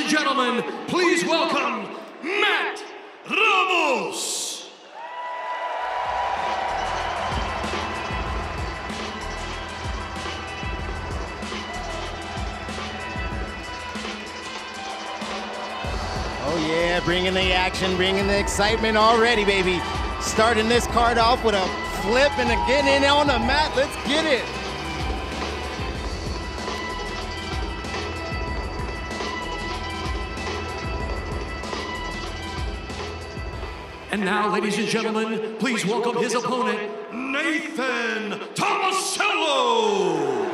and gentlemen, please welcome Matt Ramos. Oh yeah, bringing the action, bringing the excitement already, baby. Starting this card off with a flip and a getting in on the mat. Let's get it. And now, ladies and gentlemen, please welcome his opponent, Nathan Tomasello.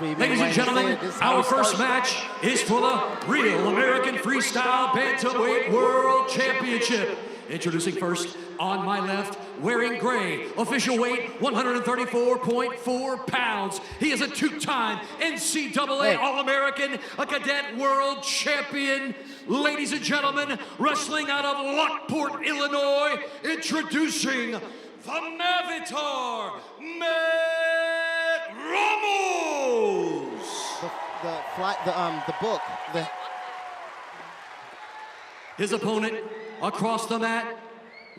Ladies and gentlemen, our first match is for the Real American Freestyle Bantamweight World Championship. Introducing first, on my left, wearing gray, official weight 134.4 pounds. He is a two-time NCAA All-American, a cadet world champion. Ladies and gentlemen, wrestling out of Lockport, Illinois, introducing the Navitar, Matt Ramos. The book. His opponent across the mat,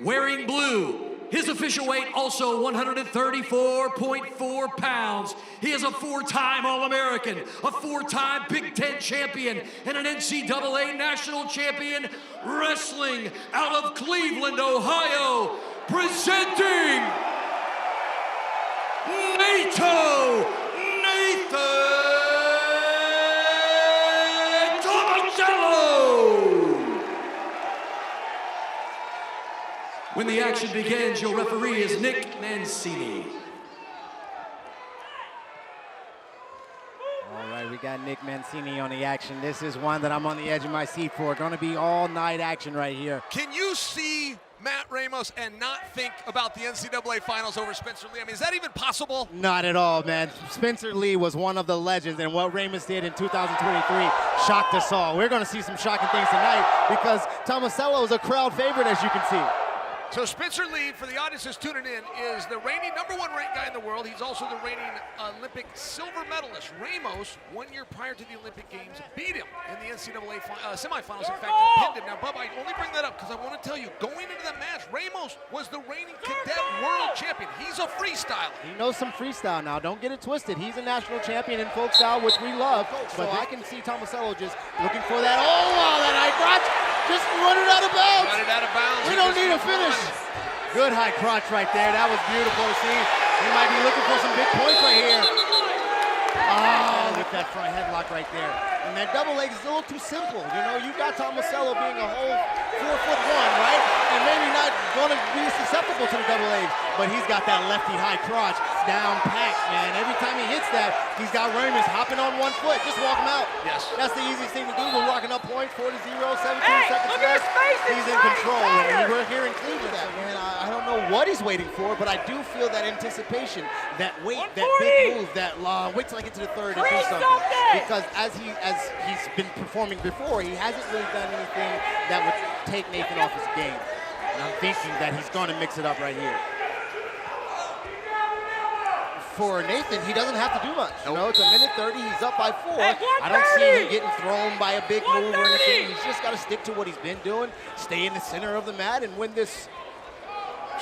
wearing blue. His official weight also 134.4 pounds. He is a four-time All-American, a four-time Big Ten champion, and an NCAA national champion, wrestling out of Cleveland, Ohio, presenting Nathan Tomasello. When the action begins, your referee is Nick Mancini. All right, we got Nick Mancini on the action. This is one that I'm on the edge of my seat for. Going to be all-night action right here. Can you see Matt Ramos and not think about the NCAA finals over Spencer Lee? I mean, is that even possible? Not at all, man. Spencer Lee was one of the legends, and what Ramos did in 2023 shocked us all. We're going to see some shocking things tonight because Tomasello is a crowd favorite, as you can see. So Spencer Lee, for the audience that's tuning in, is the reigning #1 ranked guy in the world. He's also the reigning Olympic silver medalist. Ramos, 1 year prior to the Olympic Games, beat him in the NCAA semifinals. In fact, he pinned him. Now, Bubba, I only bring that up because I want to tell you, going into the match, Ramos was the reigning cadet world champion. He's a freestyler. He knows some freestyle now. Don't get it twisted. He's a national champion in folk style, which we love. But I can see Tomasello just looking for that. Oh, wow, that high crotch. Just run it out of bounds. Run it out of bounds. We don't need a finish. Good high crotch right there. That was beautiful to see. He might be looking for some big points right here. Oh, with that front headlock right there. And that double leg is a little too simple. You know, you got Tomasello being a whole 4'1", right? And maybe not going to be susceptible to the double legs, but he's got that lefty high crotch down packed, man. Every time he hits that, he's got Ramos hopping on one foot. Just walk him out. Yes. That's the easiest thing to do. We're rocking up points, 4-0, 17 seconds left. He's in control. And we're here in Cleveland. Man, I don't know what he's waiting for, but I do feel that anticipation, that wait, that big move, that wait till I get to the third and do something. Because as he's been performing before, he hasn't really done anything that would take Nathan off his game. And I'm thinking that he's going to mix it up right here. For Nathan, he doesn't have to do much. You know, it's a minute 30, he's up by 4. I don't see him getting thrown by a big move or anything. He's just got to stick to what he's been doing, stay in the center of the mat, and win this.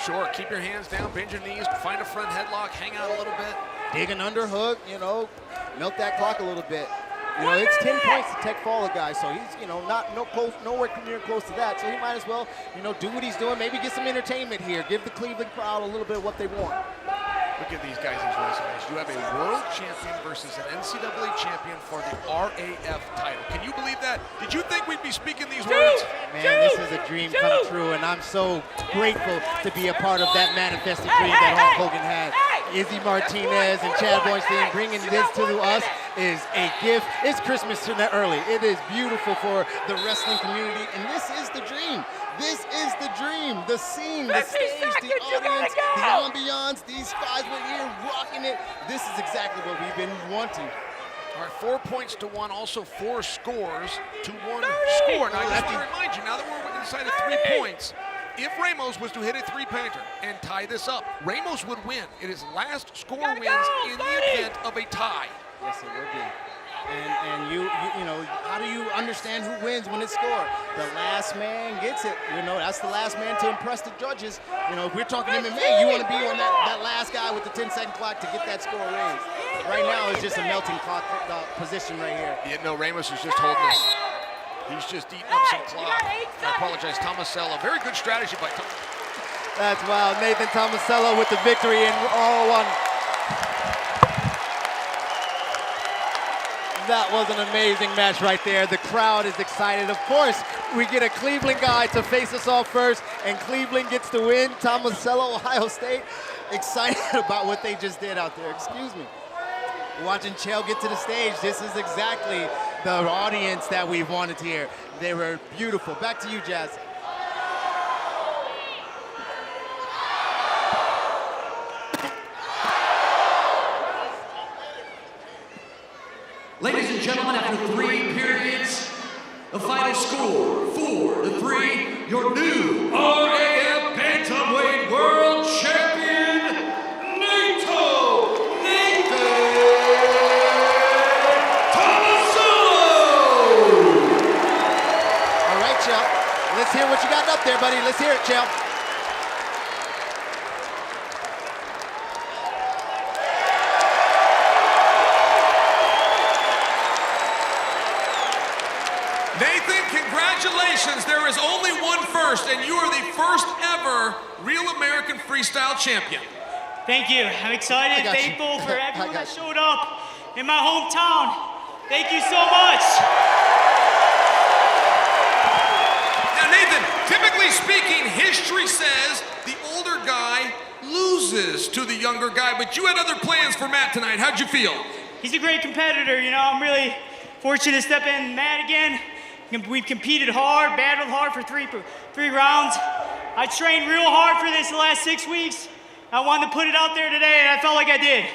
Sure, keep your hands down, bend your knees, find a front headlock, hang out a little bit. Dig an underhook, you know, melt that clock a little bit. You know, it's 10 points to tech fall a guy, so he's, you know, nowhere near close to that. So he might as well, you know, do what he's doing, maybe get some entertainment here, give the Cleveland crowd a little bit of what they want. Look at these guys' resumes. You have a world champion versus an NCAA champion for the RAF title. Can you believe that? Did you think we'd be speaking these words? Man, this is a dream come true, and I'm so grateful to be a part of that manifested dream that Hulk Hogan had. Izzy Martinez and Chad Boynstein bringing this to us is a gift. It's Christmas early. It is beautiful for the wrestling community, and this is the dream. This is the dream, the scene, the stage, the audience, the ambiance. These guys were here rocking it. This is exactly what we've been wanting. All right, 4 points to 1, also 4 scores to 1 score. Now, I just want to remind you, now that we're inside of 3 points, if Ramos was to hit a three-pointer and tie this up, Ramos would win. It is last score wins in the event of a tie. Yes, it would be. And you know, how do you understand who wins when it's scored? The last man gets it. You know, that's the last man to impress the judges. You know, if we're talking MMA, you want to be on that last guy with the 10-second clock to get that score raised. Right now, it's just a melting clock position right here. Yeah, no, Ramos is just holding this. He's just eating up some clock. I apologize, Tomasello. Very good strategy by Tom. That's wild. Nathan Tomasello with the victory in R1. That was an amazing match right there. The crowd is excited. Of course, we get a Cleveland guy to face us off first, and Cleveland gets to win. Tomasello, Ohio State, excited about what they just did out there. Excuse me. Watching Chael get to the stage, this is exactly the audience that we wanted here. They were beautiful. Back to you, Jazz. Ladies and gentlemen, after 3 periods, the final score, 4-3, your new RAF Bantamweight World Champion, Nathan Tomasello! All right, Chael. Let's hear what you got up there, buddy. Let's hear it, Chael. Nathan, congratulations. There is only one first, and you are the first ever Real American Freestyle Champion. Thank you. I'm excited, thankful for everyone that showed up in my hometown. Thank you so much. Now, Nathan, typically speaking, history says the older guy loses to the younger guy, but you had other plans for Matt tonight. How'd you feel? He's a great competitor, you know. I'm really fortunate to step in Matt again. We've competed hard, battled hard for three rounds. I trained real hard for this the last 6 weeks. I wanted to put it out there today, and I felt like I did.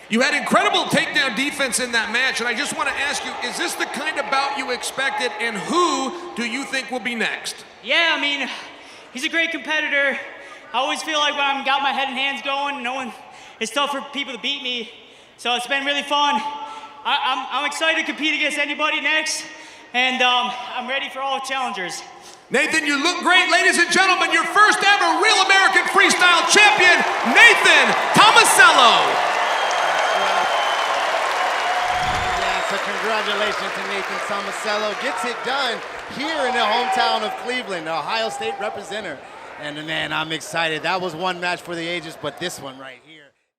You had incredible takedown defense in that match, and I just want to ask you, is this the kind of bout you expected, and who do you think will be next? Yeah, I mean, he's a great competitor. I always feel like when I've got my head and hands going, it's tough for people to beat me. So it's been really fun. I'm excited to compete against anybody next, and I'm ready for all challengers. Nathan, you look great. Ladies and gentlemen, your first ever Real American Freestyle Champion, Nathan Tomasello. Yeah, so congratulations to Nathan Tomasello. Gets it done here in the hometown of Cleveland, the Ohio State representative. And man, I'm excited. That was one match for the ages, but this one right here.